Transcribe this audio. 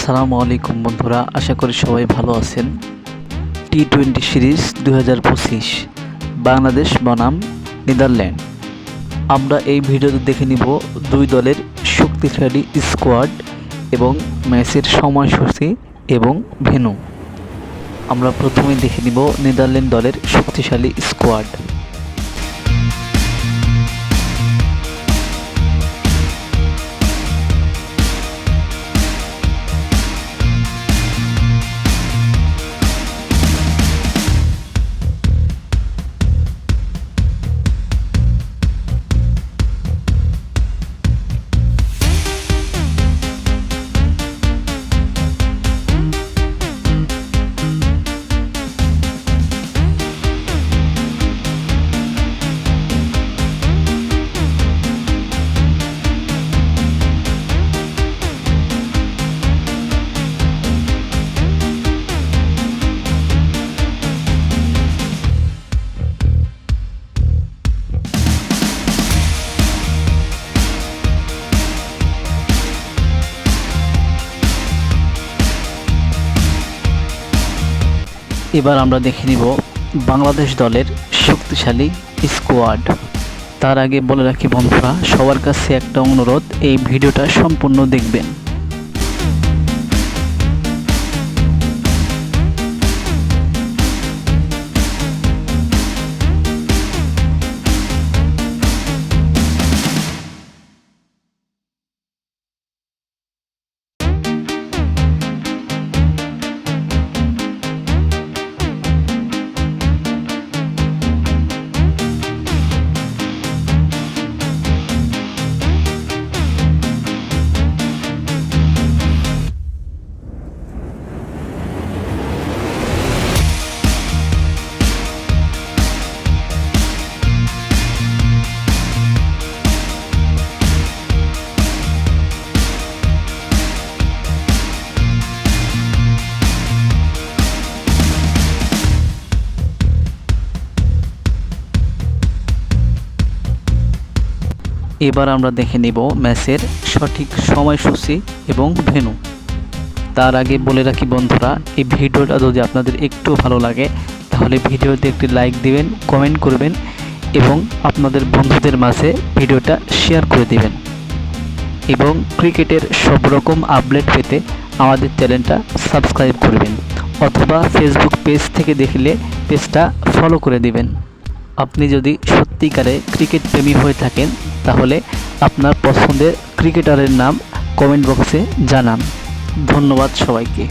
আসসালামু আলাইকুম বন্ধুরা, আশা করি সবাই ভালো আছেন। টি-20 সিরিজ 2025 বাংলাদেশ বনাম নেদারল্যান্ড। আমরা এই ভিডিওতে দেখে নিব দুই দলের শক্তিশালী স্কোয়াড এবং ম্যাচের সময়সূচি এবং ভেন্যু। আমরা প্রথমেই দেখে নিব নেদারল্যান্ড দলের শক্তিশালী স্কোয়াড। এবার আমরা দেখে নিব বাংলাদেশ দলের শক্তিশালী স্কোয়াড। তার আগে বলে রাখি বন্ধুরা, সবার কাছে একটা অনুরোধ, এই ভিডিওটা সম্পূর্ণ দেখবেন। এবার আমরা দেখে নেব ম্যাচের সঠিক সময়সূচি এবং ভেন্যু। তার আগে বলে রাখি বন্ধুরা, এই ভিডিওটা যদি আপনাদের একটু ভালো লাগে তাহলে ভিডিওতে একটি লাইক দিবেন, কমেন্ট করবেন এবং আপনাদের বন্ধুদের মাঝে ভিডিওটা শেয়ার করে দিবেন। এবং ক্রিকেটের সব রকম আপডেট পেতে আমাদের চ্যানেলটা সাবস্ক্রাইব করবেন, অথবা ফেসবুক পেজ থেকে দেখলে পেজটা ফলো করে দিবেন। আপনি যদি সত্যিকারে ক্রিকেট প্রেমী হয়ে থাকেন তাহলে আপনার পছন্দের ক্রিকেটারের নাম কমেন্ট বক্সে জানান। ধন্যবাদ সবাইকে।